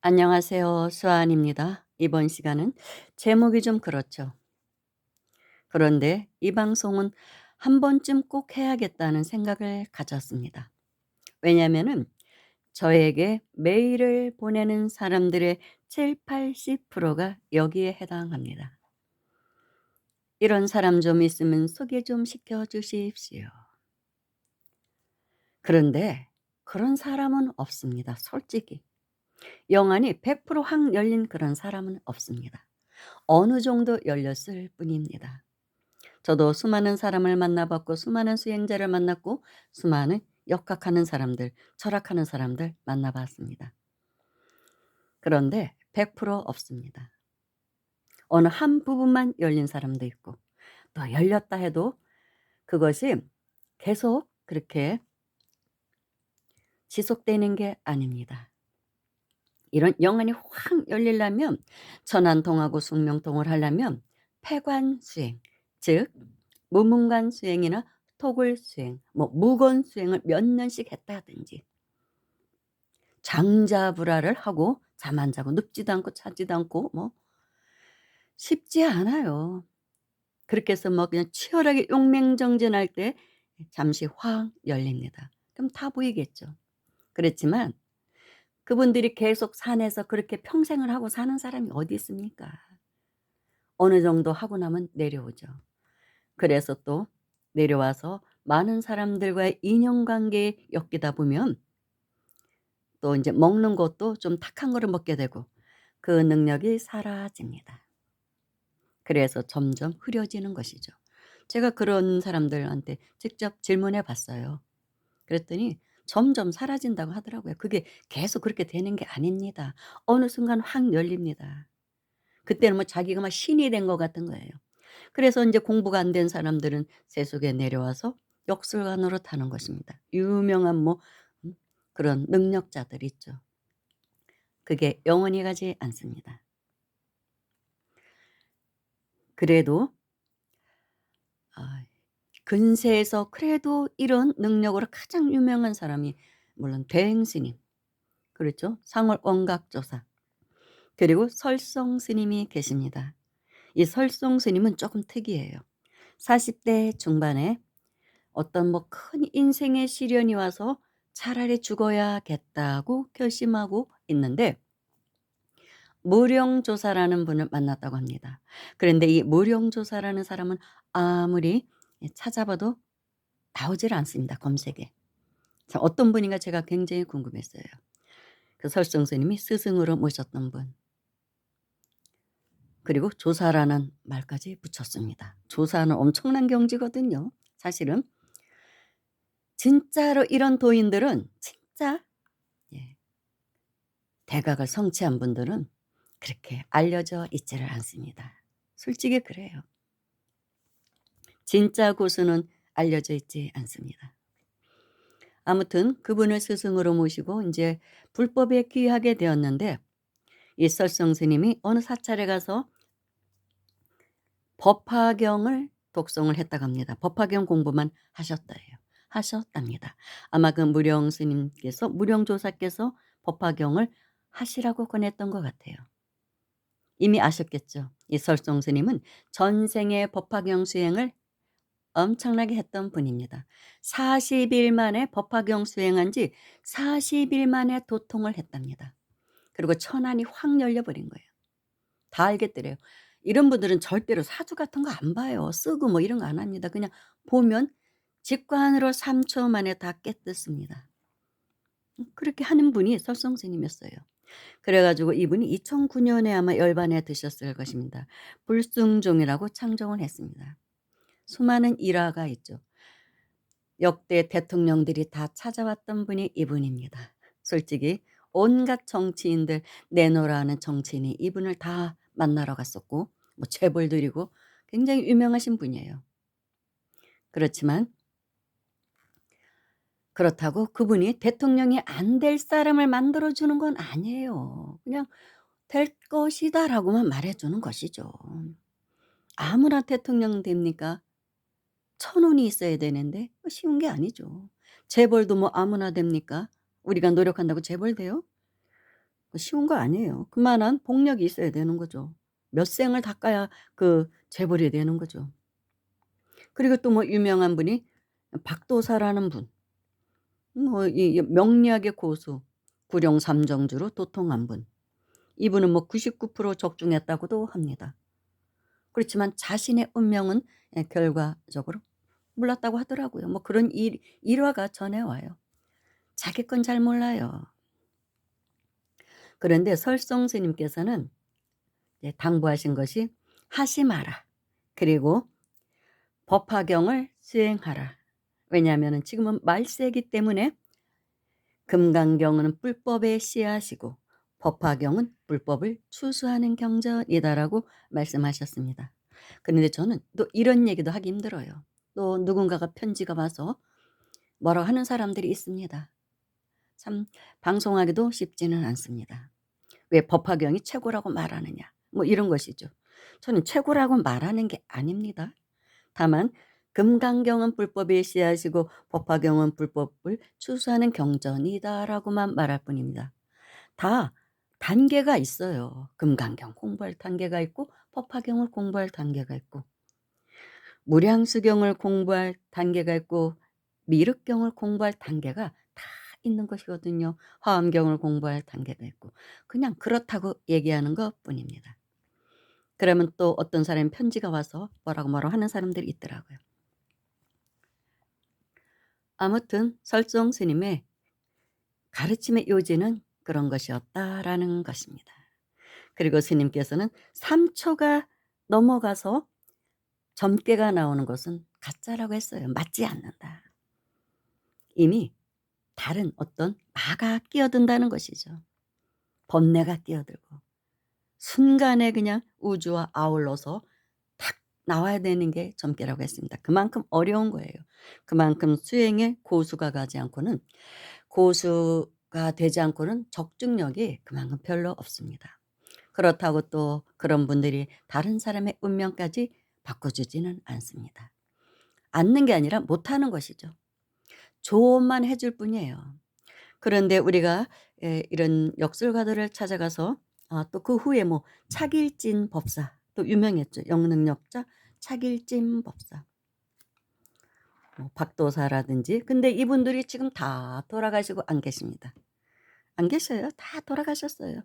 안녕하세요. 수아입니다. 이번 시간은 제목이 좀 그렇죠. 그런데 이 방송은 한 번쯤 꼭 해야겠다는 생각을 가졌습니다. 왜냐하면은 저에게 메일을 보내는 사람들의 7, 80%가 여기에 해당합니다. 이런 사람 좀 있으면 소개 좀 시켜 주십시오. 그런데 그런 사람은 없습니다. 솔직히. 영안이 100%확 열린 그런 사람은 없습니다. 어느 정도 열렸을 뿐입니다. 저도 수많은 사람을 만나봤고 수많은 수행자를 만났고 수많은 역학하는 사람들, 철학하는 사람들 만나봤습니다. 그런데 100% 없습니다. 어느 한 부분만 열린 사람도 있고 또 열렸다 해도 그것이 계속 그렇게 지속되는 게 아닙니다. 이런 영안이 확 열리려면 천안통하고 숙명통을 하려면 폐관 수행, 즉 무문관 수행이나 토굴 수행, 뭐 무건 수행을 몇 년씩 했다든지 장자불화를 하고 잠 안 자고 눕지도 않고 자지도 않고 뭐 쉽지 않아요. 그렇게 해서 뭐 그냥 치열하게 용맹정진할 때 잠시 확 열립니다. 그럼 다 보이겠죠. 그렇지만 그분들이 계속 산에서 그렇게 평생을 하고 사는 사람이 어디 있습니까? 어느 정도 하고 나면 내려오죠. 그래서 또 내려와서 많은 사람들과의 인연관계에 엮이다 보면 또 인제 먹는 것도 좀 탁한 거를 먹게 되고 그 능력이 사라집니다. 그래서 점점 흐려지는 것이죠. 제가 그런 사람들한테 직접 질문해 봤어요. 그랬더니 점점 사라진다고 하더라고요. 그게 계속 그렇게 되는 게 아닙니다. 어느 순간 확 열립니다. 그때는 뭐 자기가 막 신이 된 것 같은 거예요. 그래서 인제 공부가 안 된 사람들은 세속에 내려와서 역설관으로 타는 것입니다. 유명한 뭐 그런 능력자들 있죠. 그게 영원히 가지 않습니다. 그래도 아 근세에서 그래도 이런 능력으로 가장 유명한 사람이 물론 대행스님, 그렇죠? 상월원각조사, 그리고 설성스님이 계십니다. 이 설성스님은 조금 특이해요. 40대 중반에 어떤 뭐 큰 인생의 시련이 와서 차라리 죽어야겠다고 결심하고 있는데 무령조사라는 분을 만났다고 합니다. 그런데 이 무령조사라는 사람은 아무리 찾아봐도 나오질 않습니다, 검색에. 자, 어떤 분인가 제가 굉장히 궁금했어요. 그 설성 스님이 스승으로 모셨던 분. 그리고 조사라는 말까지 붙였습니다. 조사는 엄청난 경지거든요. 사실은 진짜로 이런 도인들은 진짜 예 대각을 성취한 분들은 그렇게 알려져 있지를 않습니다. 솔직히 그래요. 진짜 고수는 알려져 있지 않습니다. 아무튼 그분을 스승으로 모시고 인제 불법에 귀하게 되었는데 이 설성 스님이 어느 사찰에 가서 법화경을 독송을 했다고 합니다. 법화경 공부만 하셨답니다. 아마 그 무령 스님께서 무령 조사께서 법화경을 하시라고 권했던 것 같아요. 이미 아셨겠죠. 이 설성 스님은 전생의 법화경 수행을 엄청나게 했던 분입니다. 40일 만에 법화경 수행한 지 40일 만에 도통을 했답니다. 그리고 천안이 확 열려 버린 거예요. 다 알겠더래요. 이런 분들은 절대로 사주 같은 거 안 봐요. 쓰고 뭐 이런 거 안 합니다. 그냥 보면 직관으로 3초 만에 다 깨뜨습니다. 그렇게 하는 분이 설성스님이었어요. 그래 가지고 이분이 2009 년에 아마 열반에 드셨을 것입니다. 불승종이라고 창정을 했습니다. 수많은 일화가 있죠. 역대 대통령들이 다 찾아왔던 분이 이분입니다. 솔직히 온갖 정치인들 내노라 하는 정치인이 이분을 다 만나러 갔었고 뭐 제벌 드리고 굉장히 유명하신 분이에요. 그렇지만 그렇다고 그분이 대통령이 안 될 사람을 만들어 주는 건 아니에요. 그냥 "될 것이다."라고만 말해 주는 것이죠. 아무나 대통령 됩니까? 천운이 있어야 되는데 쉬운 게 아니죠. 재벌도 뭐 아무나 됩니까? 우리가 노력한다고 재벌 돼요? 쉬운 거 아니에요. 그만한 복력이 있어야 되는 거죠. 몇 생을 닦아야 그 재벌이 되는 거죠. 그리고 또 뭐 유명한 분이 박도사라는 분. 뭐 이 명리학의 고수, 구룡 삼정주로 도통한 분. 이분은 뭐 99% 적중했다고도 합니다. 그렇지만 자신의 운명은 결과적으로 몰랐다고 하더라고요. 뭐 그런 일화가 전해와요. 자기 건 잘 몰라요. 그런데 설성 스님께서는 이제 당부하신 것이 하지 마라. 그리고 법화경을 수행하라. 왜냐하면은 지금은 말세기 때문에 금강경은 불법의 씨앗이고 법화경은 불법을 추수하는 경전이다라고 말씀하셨습니다. 그런데 저는 또 이런 얘기도 하기 힘들어요. 또 누군가가 편지가 와서 뭐라 하는 사람들이 있습니다. 참 방송하기도 쉽지는 않습니다. 왜 법화경이 최고라고 말하느냐 뭐 이런 것이죠. 저는 최고라고 말하는 게 아닙니다. 다만 금강경은 불법의 씨앗이고 법화경은 불법을 추수하는 경전이다라고만 말할 뿐입니다. 다 단계가 있어요. 금강경 공부할 단계가 있고 법화경을 공부할 단계가 있고 무량수경을 공부할 단계가 있고 미륵경을 공부할 단계가 다 있는 것이거든요. 화엄경을 공부할 단계가 있고 그냥 그렇다고 얘기하는 것뿐입니다. 그러면 또 어떤 사람이 편지가 와서 뭐라고 뭐라고 하는 사람들이 있더라고요. 아무튼 설종 스님의 가르침의 요지는 그런 것이었다라는 것입니다. 그리고 스님께서는 3초가 넘어가서 점괘가 나오는 것은 가짜라고 했어요. 맞지 않는다. 이미 다른 어떤 마가 끼어든다는 것이죠. 번뇌가 끼어들고 순간에 그냥 우주와 아울러서 탁 나와야 되는 게 점괘라고 했습니다. 그만큼 어려운 거예요. 그만큼 수행에 고수가 가지 않고는 고수가 되지 않고는 적중력이 그만큼 별로 없습니다. 그렇다고 또 그런 분들이 다른 사람의 운명까지 바꿔주지는 않습니다. 않는 게 아니라 못하는 것이죠. 조언만 해줄 뿐이에요. 그런데 우리가 이런 역술가들을 찾아가서 또 그 후에 뭐 차길진 법사 또 유명했죠. 영능력자 차길진 법사. 뭐 박도사라든지 근데 이분들이 지금 다 돌아가시고 안 계십니다. 안 계셔요. 다 돌아가셨어요.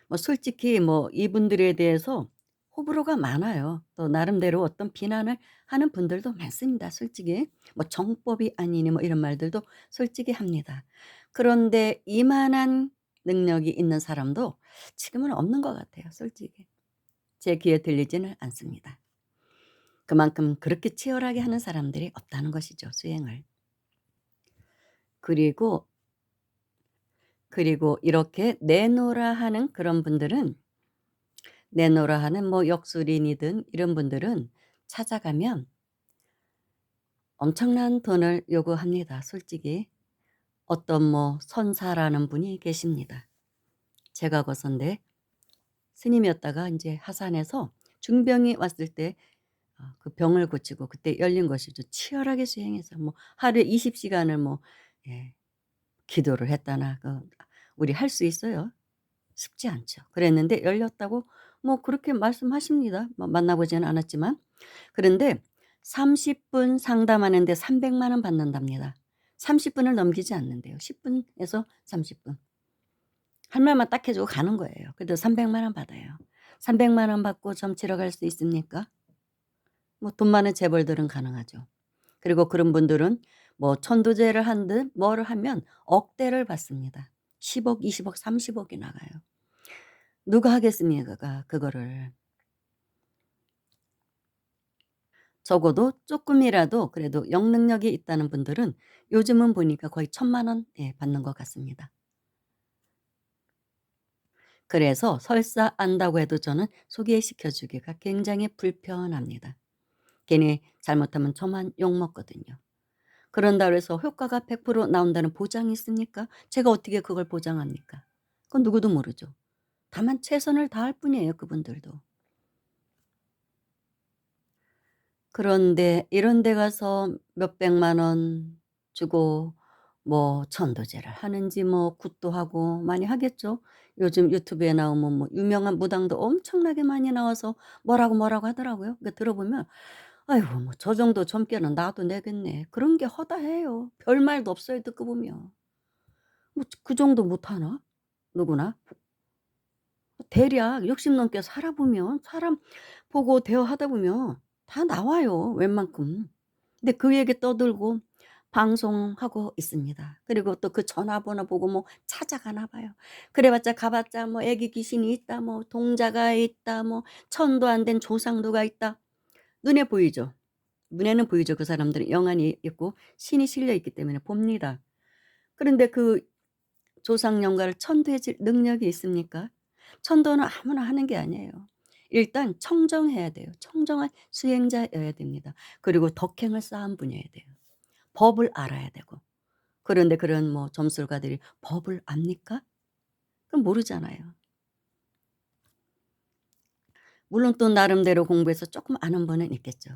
뭐 솔직히 뭐 이분들에 대해서 호불호가 많아요. 또 나름대로 어떤 비난을 하는 분들도 많습니다. 솔직히 뭐 정법이 아니니 뭐 이런 말들도 솔직히 합니다. 그런데 이만한 능력이 있는 사람도 지금은 없는 것 같아요. 솔직히 제 귀에 들리지는 않습니다. 그만큼 그렇게 치열하게 하는 사람들이 없다는 것이죠. 수행을. 그리고 이렇게 내노라 하는 그런 분들은 내노라 하는 뭐 역술인이든 이런 분들은 찾아가면 엄청난 돈을 요구합니다. 솔직히 어떤 뭐 선사라는 분이 계십니다. 제가 거선데 스님이었다가 이제 하산해서 중병이 왔을 때 그 병을 고치고 그때 열린 것이죠. 치열하게 수행해서 뭐 하루에 20시간을 뭐 예, 기도를 했다나 우리 할 수 있어요. 쉽지 않죠. 그랬는데 열렸다고 뭐 그렇게 말씀하십니다. 뭐 만나보지는 않았지만. 그런데 30분 상담하는데 300만 원 받는답니다. 30분을 넘기지 않는데요. 10분에서 30분. 할 말만 딱 해 주고 가는 거예요. 그래도 300만 원 받아요. 300만 원 받고 점 치러 갈 수 있습니까? 뭐 돈 많은 재벌들은 가능하죠. 그리고 그런 분들은 뭐 천도제를 한 듯 뭐를 하면 억대를 받습니다. 10억, 20억, 30억이 나가요. 누가 하겠습니까 그거를. 적어도 쪼끔이라도 그래도 영능력이 있다는 분들은 요즘은 보니까 거의 1,000,000원 받는 것 같습니다. 그래서 설사 안다고 해도 저는 소개시켜 주기가 굉장히 불편합니다. 괜히 잘못하면 저만 욕먹거든요. 그런다 그래서 효과가 100% 나온다는 보장이 있습니까? 제가 어떻게 그걸 보장합니까? 그건 누구도 모르죠. 다만 최선을 다할 뿐이에요 그분들도. 그런데 이런 데 가서 몇백만 원 주고 뭐 천도제를 하는지 뭐 굿도 하고 많이 하겠죠. 요즘 유튜브에 나오면 뭐 유명한 무당도 엄청나게 많이 나와서 뭐라고 뭐라고 하더라고요. 그 들어보면 '아이고 뭐 저 정도 젊게는 나도 내겠네.' 그런 게 허다해요. 별말도 없어요 듣고 보면. 뭐 그 정도 못하나? 누구나? 대략 60 넘게 살아보면 사람 보고 대화하다 보면 다 나와요 웬만큼. 근데 그 얘기 떠들고 방송하고 있습니다. 그리고 또 그 전화번호 보고 뭐 찾아가나 봐요. 그래 봤자 가 봤자 뭐 애기 귀신이 있다 뭐 동자가 있다 뭐 천도 안 된 조상도가 있다. 눈에 보이죠. 눈에는 보이죠. 그 사람들은 영안이 있고 신이 실려 있기 때문에 봅니다. 그런데 그 조상 영가를 천도해 줄 능력이 있습니까? 천도는 아무나 하는 게 아니에요. 일단 청정해야 돼요. 청정한 수행자여야 됩니다. 그리고 덕행을 쌓은 분이어야 돼요. 법을 알아야 되고. 그런데 그런 뭐 점술가들이 법을 압니까? 그럼 모르잖아요. 물론 또 나름대로 공부해서 조금 아는 분은 있겠죠.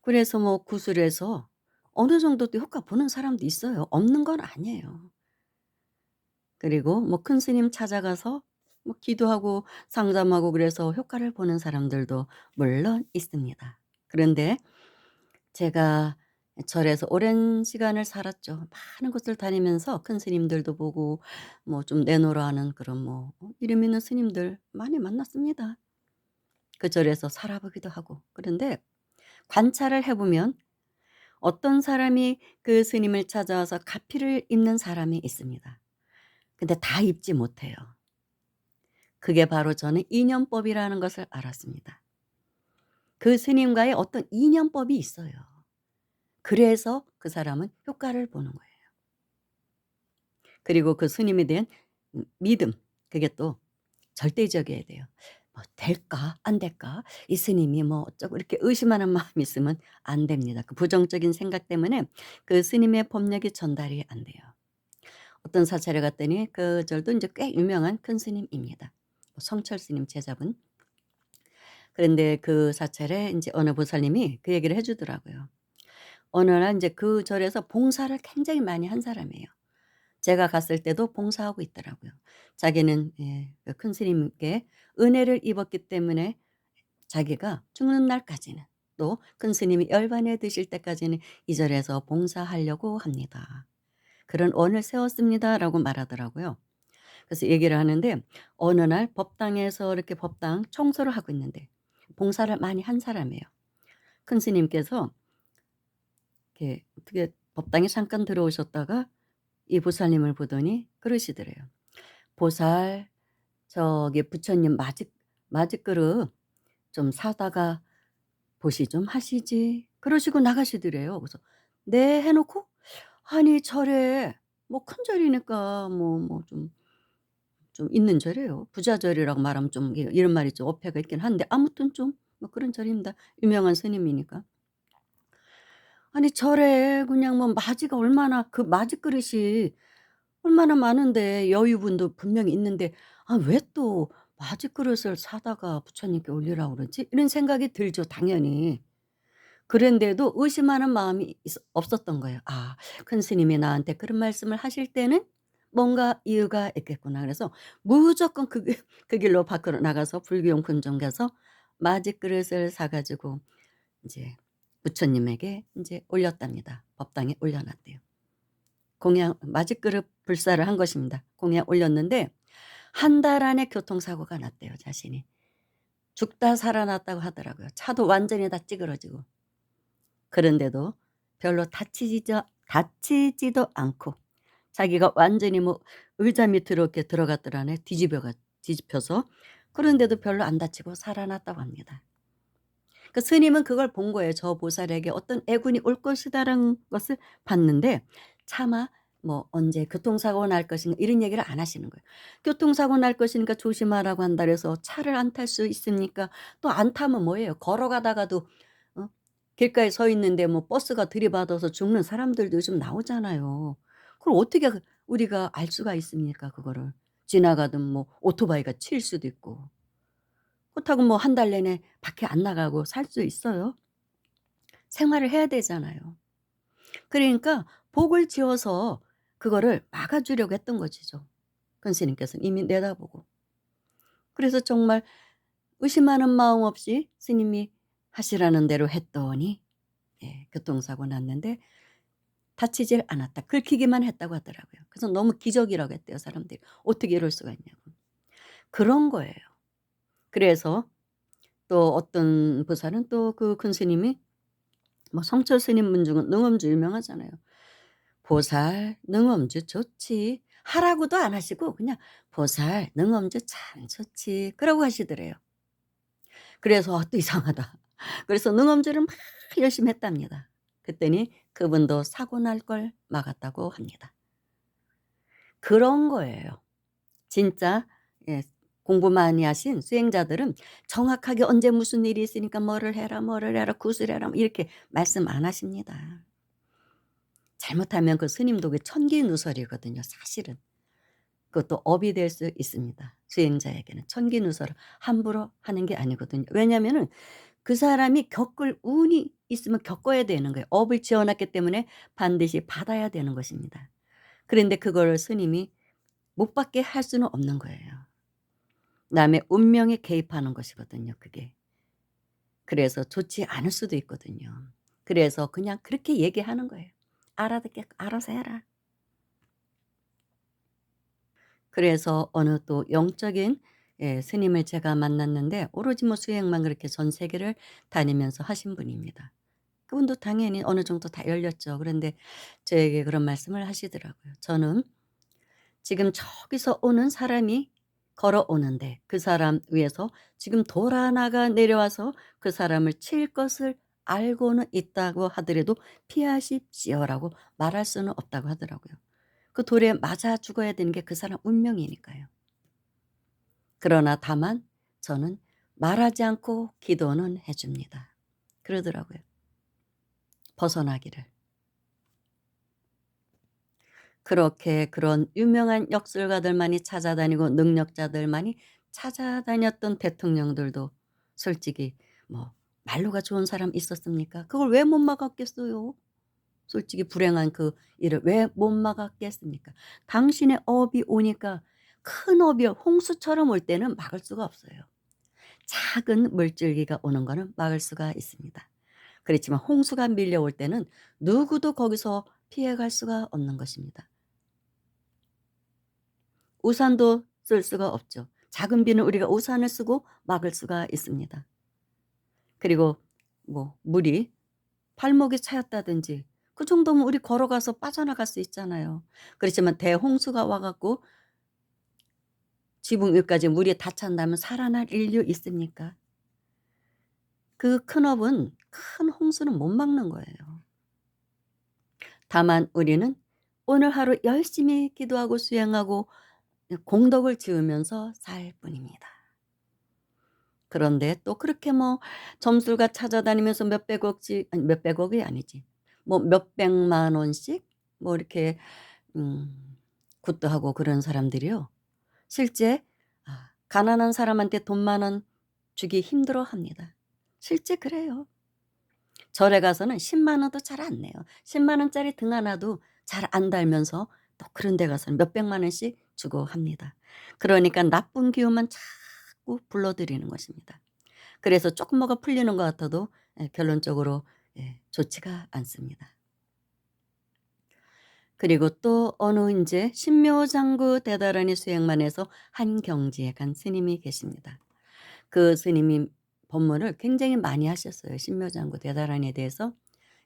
그래서 뭐 구술에서 어느 정도 또 효과 보는 사람도 있어요. 없는 건 아니에요. 그리고 뭐 큰 스님 찾아가서 뭐 기도하고 상담하고 그래서 효과를 보는 사람들도 물론 있습니다. 그런데 제가 절에서 오랜 시간을 살았죠. 많은 곳을 다니면서 큰 스님들도 보고 뭐 좀 내노라 하는 그런 뭐 이름 있는 스님들 많이 만났습니다. 그 절에서 살아보기도 하고. 그런데 관찰을 해 보면 어떤 사람이 그 스님을 찾아와서 가피를 입는 사람이 있습니다. 근데 다 입지 못해요. 그게 바로 저는 인연법이라는 것을 알았습니다. 그 스님과의 어떤 인연법이 있어요. 그래서 그 사람은 효과를 보는 거예요. 그리고 그 스님에 대한 믿음 그게 또 절대적이어야 돼요. 뭐 '될까? 안 될까? 이 스님이 뭐 어쩌고.' 이렇게 의심하는 마음이 있으면 안 됩니다. 그 부정적인 생각 때문에 그 스님의 법력이 전달이 안 돼요. 어떤 사찰에 갔더니 그 절도 인제 꽤 유명한 큰 스님입니다. 성철 스님 제자분. 그런데 그 사찰에 인제 어느 보살님이 그 얘기를 해 주더라고요. 어느 날 인제 그 절에서 봉사를 굉장히 많이 한 사람이에요. 제가 갔을 때도 봉사하고 있더라고요. 자기는 예 그 큰 스님께 은혜를 입었기 때문에 자기가 죽는 날까지는 또 큰 스님이 열반에 드실 때까지는 이 절에서 봉사하려고 합니다. "그런 원을 세웠습니다."라고 말하더라고요. 그래서 얘기를 하는데 어느 날 법당에서 이렇게 법당 청소를 하고 있는데 봉사를 많이 한 사람이에요. 큰 스님께서 이렇게 어떻게 법당에 잠깐 들어오셨다가 이 보살님을 보더니 그러시더래요. "보살 저기 부처님 맞이그릇 좀 사다가 보시 좀 하시지." 그러시고 나가시더래요. 그래서 "네." 해 놓고 아니 절에 뭐 큰 절이니까 좀 있는 절이에요. 부자절이라고 말하면 좀 이게 이런 말이 좀 어폐가 있긴 한데 아무튼 좀 뭐 그런 절입니다. 유명한 스님이니까. 아니 절에 그냥 뭐 맞이가 얼마나 그 맞이 그릇이 얼마나 많은데 여유분도 분명히 있는데 '아 왜 또 맞이 그릇을 사다가 부처님께 올리라고 그러지?' 이런 생각이 들죠 당연히. 그런데도 의심하는 마음이 없었던 거예요. '아 큰 스님이 나한테 그런 말씀을 하실 때는 뭔가 이유가 있겠구나.' 그래서 무조건 그 길로 밖으로 나가서 불교용품점 가서 맞이그릇을 사 가지고 인제 부처님에게 인제 올렸답니다. 법당에 올려 놨대요. 공양 맞이그릇 불사를 한 것입니다. 공양 올렸는데 한 달 안에 교통사고가 났대요 자신이. 죽다 살아났다고 하더라고요. 차도 완전히 다 찌그러지고. 그런데도 별로 다치지도 않고 자기가 완전히 뭐 의자 밑으로 이렇게 들어갔더라네 뒤집혀서. 그런데도 별로 안 다치고 살아났다고 합니다. 그 스님은 그걸 본 거예요. 저 보살에게 어떤 애군이 올 것이다라는 것을 봤는데 차마 뭐 "언제 교통사고가 날 것인가." 이런 얘기를 안 하시는 거예요. "교통사고 날 것이니까 조심하라고 한다." 그래서 차를 안 탈 수 있습니까? 또 안 타면 뭐예요? 걸어가다가도 어 길가에 서 있는데 뭐 버스가 들이받아서 죽는 사람들도 요즘 나오잖아요. 그걸 어떻게 우리가 알 수가 있습니까 그거를. 지나가든 뭐 오토바이가 칠 수도 있고. 그렇다고 뭐 한 달 내내 밖에 안 나가고 살 수 있어요? 생활을 해야 되잖아요. 그러니까 복을 지어서 그거를 막아 주려고 했던 것이죠. 큰 스님께서는 이미 내다보고. 그래서 정말 의심하는 마음 없이 스님이 하시라는 대로 했더니 예 교통사고 났는데 다치질 않았다. 긁히기만 했다고 하더라고요. 그래서 너무 기적이라고 했대요 사람들이. 어떻게 이럴 수가 있냐고. 그런 거예요. 그래서 또 어떤 보살은 또 그 큰 스님이 뭐 성철 스님 문 중은 능엄주 유명하잖아요. "보살 능엄주 좋지." 하라고도 안 하시고 그냥 "보살 능엄주 참 좋지." 그러고 하시더래요. 그래서 또 이상하다. 그래서 능엄주를 막 열심히 했답니다. 그랬더니 그분도 사고 날 걸 막았다고 합니다. 그런 거예요. 진짜 예 공부 많이 하신 수행자들은 정확하게 언제 무슨 일이 있으니까 뭐를 해라, 뭐를 해라, 구슬해라 뭐 이렇게 말씀 안 하십니다. 잘못하면 그 스님도 그 천기누설이거든요 사실은. 그것도 업이 될 수 있습니다. 수행자에게는 천기누설을 함부로 하는 게 아니거든요. 왜냐하면은 그 사람이 겪을 운이 있으면 겪어야 되는 거예요. 업을 지어 놨기 때문에 반드시 받아야 되는 것입니다. 그런데 그거를 스님이 못 받게 할 수는 없는 거예요. 남의 운명에 개입하는 것이거든요 그게. 그래서 좋지 않을 수도 있거든요. 그래서 그냥 그렇게 얘기하는 거예요. "알아듣게 알아서 해라." 그래서 어느 또 영적인 예 스님을 제가 만났는데 오로지 뭐 수행만 그렇게 전 세계를 다니면서 하신 분입니다. 그분도 당연히 어느 정도 다 열렸죠. 그런데 저에게 그런 말씀을 하시더라고요. "저는 지금 저기서 오는 사람이 걸어오는데 그 사람 위에서 지금 돌 하나가 내려와서 그 사람을 칠 것을 알고는 있다고 하더라도 피하십시오라고 말할 수는 없다고 하더라고요. 그 돌에 맞아 죽어야 되는 게 그 사람 운명이니까요. 그러나 다만 저는 말하지 않고 기도는 해 줍니다." 그러더라고요. 벗어나기를. 그렇게 그런 유명한 역술가들만이 찾아다니고 능력자들만이 찾아다녔던 대통령들도 솔직히 뭐 말로가 좋은 사람 있었습니까? 그걸 왜 못 막았겠어요? 솔직히 불행한 그 일을 왜 못 막았겠습니까? 당신의 업이 오니까 큰 업이 홍수처럼 올 때는 막을 수가 없어요. 작은 물줄기가 오는 거는 막을 수가 있습니다. 그렇지만 홍수가 밀려올 때는 누구도 거기서 피해갈 수가 없는 것입니다. 우산도 쓸 수가 없죠. 작은 비는 우리가 우산을 쓰고 막을 수가 있습니다. 그리고 뭐 물이 발목에 차였다든지 그 정도면 우리 걸어가서 빠져나갈 수 있잖아요. 그렇지만 대홍수가 와 갖고 지붕 위까지 물이 다 찬다면 살아날 인류 있습니까? 그 큰 업은 큰 홍수는 못 막는 거예요. 다만 우리는 오늘 하루 열심히 기도하고 수행하고 공덕을 지으면서 살 뿐입니다. 그런데 또 그렇게 뭐 점술가 찾아다니면서 몇백억씩 아니 몇백억이 아니지. 뭐 몇백만 원씩 뭐 이렇게 굿도 하고 그런 사람들이요. 실제 가난한 사람한테 돈 만 원 주기 힘들어합니다. 실제 그래요. 절에 가서는 10만 원도 잘 안 내요. 10만 원짜리 등 하나도 잘 안 달면서 또 그런 데 가서는 몇백만 원씩 주고 합니다. 그러니까 나쁜 기운만 자꾸 불러들이는 것입니다. 그래서 조금 뭐가 풀리는 것 같아도 예 결론적으로 예 좋지가 않습니다. 그리고 또 어느 인제 신묘장구 대다라니 수행만 해서 한 경지에 간 스님이 계십니다. 그 스님이 법문을 굉장히 많이 하셨어요. 신묘장구 대다라니에 대해서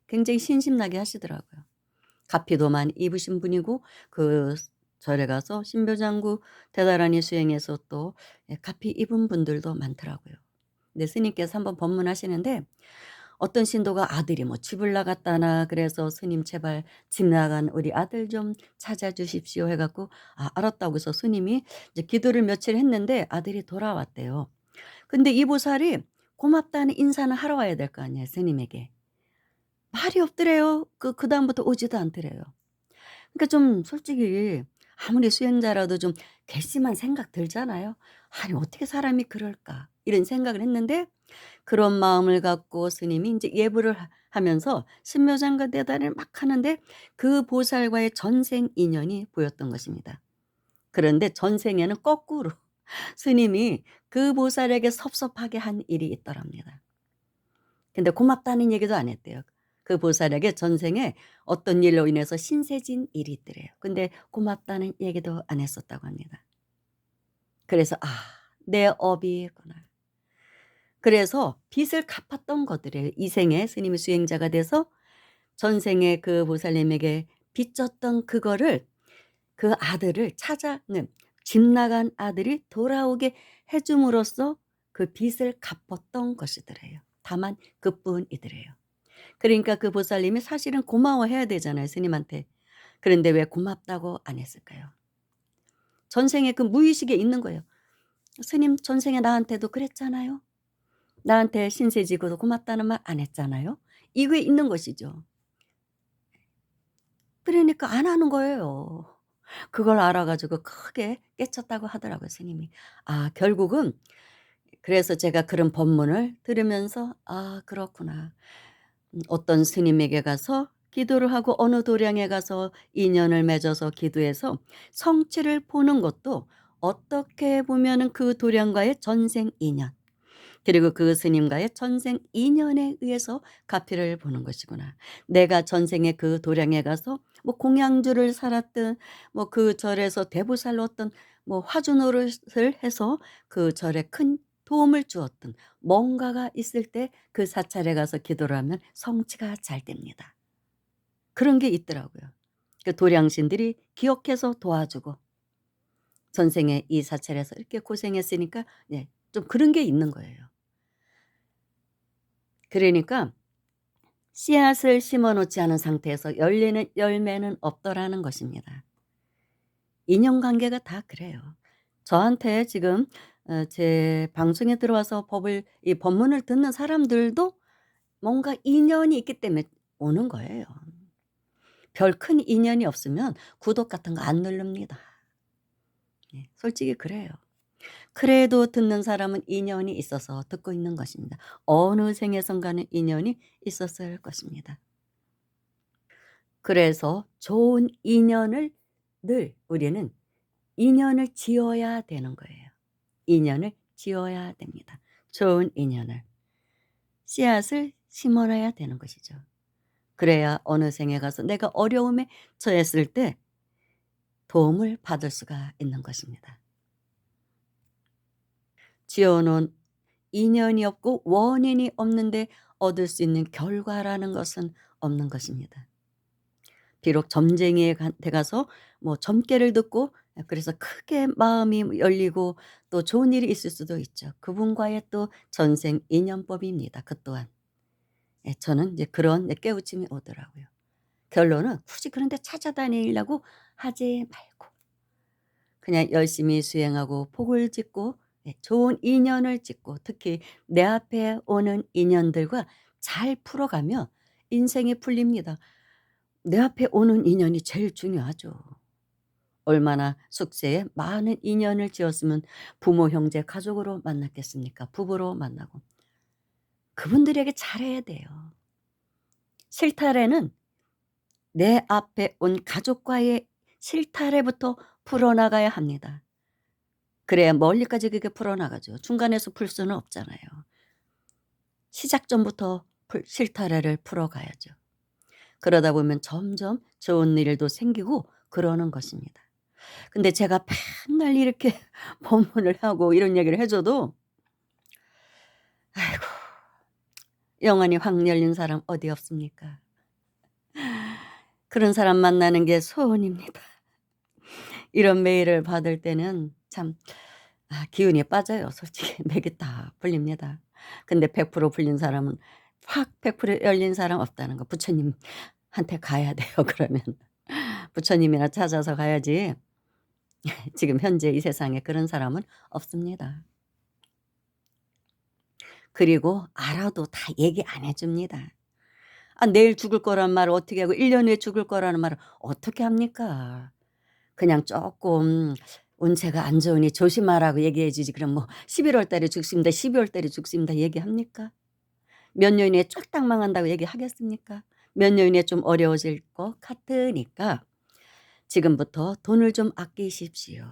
굉장히 신심나게 하시더라고요. 가피도 많이 입으신 분이고 그 절에 가서 신묘장구 대다라니 수행해서 또 예 가피 입은 분들도 많더라고요. 근데 스님께서 한번 법문하시는데 어떤 신도가 아들이 뭐 집을 나갔다나 그래서 "스님 제발 집 나간 우리 아들 좀 찾아 주십시오." 해 갖고 알았다고 해서 스님이 이제 기도를 며칠 했는데 아들이 돌아왔대요. 근데 이 보살이 고맙다는 인사는 하러 와야 될 거 아니에요 스님에게. 말이 없더래요. 그다음부터 오지도 않더래요. 그러니까 좀 솔직히 아무리 수행자라도 좀 괘씸한 생각 들잖아요. '아니 어떻게 사람이 그럴까?' 이런 생각을 했는데 그런 마음을 갖고 스님이 인제 예불을 하면서 신묘장가 대단을 막 하는데 그 보살과의 전생 인연이 보였던 것입니다. 그런데 전생에는 거꾸로 스님이 그 보살에게 섭섭하게 한 일이 있더랍니다. 근데 고맙다는 얘기도 안 했대요. 그 보살에게 전생에 어떤 일로 인해서 신세진 일이 있더래요. 근데 고맙다는 얘기도 안 했었다고 합니다. 그래서 '아 내 업이구나.' 그래서 빚을 갚았던 것들이에요. 이 생에 스님이 수행자가 돼서 전생에 그 보살님에게 빚졌던 그거를 그 아들을 찾아는 집 나간 아들이 돌아오게 해 줌으로써 그 빚을 갚았던 것이더래요. 다만 그뿐이더래요. 그러니까 그 보살님이 사실은 고마워해야 되잖아요, 스님한테. 그런데 왜 고맙다고 안 했을까요? 전생에 그 무의식에 있는 거예요. '스님 전생에 나한테도 그랬잖아요. 나한테 신세 지고도 고맙다는 말 안 했잖아요.' 이거에 있는 것이죠. 그러니까 안 하는 거예요. 그걸 알아 가지고 크게 깨쳤다고 하더라고요, 스님이. 아 결국은 그래서 제가 그런 법문을 들으면서 '아 그렇구나.' 어떤 스님에게 가서 기도를 하고 어느 도량에 가서 인연을 맺어서 기도해서 성취를 보는 것도 어떻게 보면은 그 도량과의 전생 인연 그리고 그 스님과의 전생 인연에 의해서 가피를 보는 것이구나. 내가 전생에 그 도량에 가서 뭐 공양주를 살았든 뭐 그 절에서 대보살로 어떤 뭐 화주 노릇을 해서 그 절에 큰 도움을 주었든 뭔가가 있을 때 그 사찰에 가서 기도를 하면 성취가 잘 됩니다. 그런 게 있더라고요. 그 도량신들이 기억해서 도와주고 전생에 이 사찰에서 이렇게 고생했으니까 네 좀 그런 게 있는 거예요. 그러니까 씨앗을 심어 놓지 않은 상태에서 열리는 열매는 없더라는 것입니다. 인연관계가 다 그래요. 저한테 지금 제 방송에 들어와서 법을 이 법문을 듣는 사람들도 뭔가 인연이 있기 때문에 오는 거예요. 별 큰 인연이 없으면 구독 같은 거 안 누릅니다. 예 솔직히 그래요. 그래도 듣는 사람은 인연이 있어서 듣고 있는 것입니다. 어느 생에선가는 인연이 있었을 것입니다. 그래서 좋은 인연을 늘 우리는 인연을 지어야 되는 거예요. 인연을 지어야 됩니다. 좋은 인연을. 씨앗을 심어 놔야 되는 것이죠. 그래야 어느 생에 가서 내가 어려움에 처했을 때 도움을 받을 수가 있는 것입니다. 지어 놓은 인연이 없고 원인이 없는데 얻을 수 있는 결과라는 것은 없는 것입니다. 비록 점쟁이에 데 가서 뭐 점괘를 듣고 그래서 크게 마음이 열리고 또 좋은 일이 있을 수도 있죠. 그분과의 또 전생 인연법입니다 그 또한. 예 저는 이제 그런 깨우침이 오더라고요. 결론은 굳이 그런 데 찾아다니려고 하지 말고 그냥 열심히 수행하고 복을 짓고 예 좋은 인연을 짓고 특히 내 앞에 오는 인연들과 잘 풀어가면 인생이 풀립니다. 내 앞에 오는 인연이 제일 중요하죠. 얼마나 숙세에 많은 인연을 지었으면 부모, 형제, 가족으로 만났겠습니까? 부부로 만나고. 그분들에게 잘해야 돼요. 실타래는 내 앞에 온 가족과의 실타래부터 풀어나가야 합니다. 그래야 멀리까지 그게 풀어나가죠. 중간에서 풀 수는 없잖아요. 시작점부터 실타래를 풀어가야죠. 그러다 보면 점점 좋은 일도 생기고 그러는 것입니다. 근데 제가 맨날 이렇게 법문을 하고 이런 얘기를 해 줘도 아이고 영안이 확 열린 사람 어디 없습니까? 그런 사람 만나는 게 소원입니다. 이런 메일을 받을 때는 참 기운이 빠져요. 솔직히 맥이 다 풀립니다. 근데 100% 풀린 사람은 확 100% 열린 사람 없다는 거. 부처님한테 가야 돼요 그러면. 부처님이나 찾아서 가야지 지금 현재 이 세상에 그런 사람은 없습니다. 그리고 알아도 다 얘기 안 해 줍니다. 내일 죽을 거란 말을 어떻게 하고 1년 후에 죽을 거라는 말을 어떻게 합니까? 그냥 쪼끔 운세가 안 좋으니 조심하라고 얘기해 주지 그럼 뭐 11월 월 달에 죽습니다. 12월 달에 죽습니다. 얘기합니까? 몇 년 이내에 쫄딱 망한다고 얘기하겠습니까? 몇 년 이내에 좀 어려워질 것 같으니까 지금부터 돈을 좀 아끼십시오.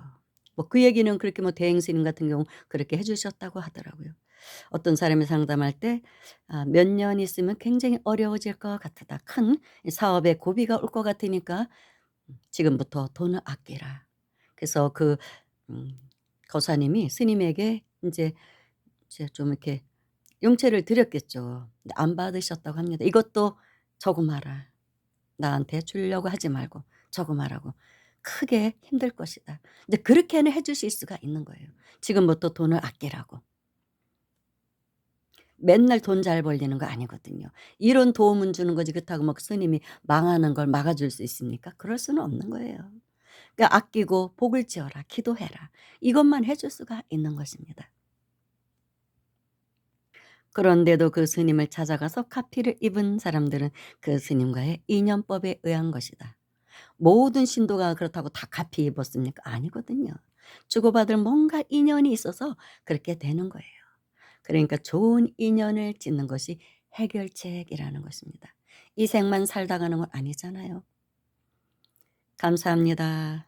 뭐 그 얘기는 그렇게 뭐 대행 스님 같은 경우 그렇게 해 주셨다고 하더라고요. 어떤 사람이 상담할 때 몇 년 있으면 굉장히 어려워질 것 같다. 큰 사업에 고비가 올 것 같으니까 지금부터 돈을 아끼라. 그래서 그 음 거사님이 스님에게 인제 좀 이렇게 용채를 드렸겠죠. 근데 안 받으셨다고 합니다. "이것도 저금하라. 나한테 주려고 하지 말고 저금하라고. 크게 힘들 것이다." 이제 그렇게는 해 주실 수가 있는 거예요. 지금부터 돈을 아끼라고. 맨날 돈 잘 벌리는 거 아니거든요. 이런 도움은 주는 거지 그렇다고 뭐 스님이 망하는 걸 막아 줄 수 있습니까? 그럴 수는 없는 거예요. 그러니까 아끼고 복을 지어라. 기도해라. 이것만 해줄 수가 있는 것입니다. 그런데도 그 스님을 찾아가서 카피를 입은 사람들은 그 스님과의 인연법에 의한 것이다. 모든 신도가 그렇다고 다 카피 입었습니까? 아니거든요. 주고받을 뭔가 인연이 있어서 그렇게 되는 거예요. 그러니까 좋은 인연을 짓는 것이 해결책이라는 것입니다. 이 생만 살다 가는 건 아니잖아요. 감사합니다.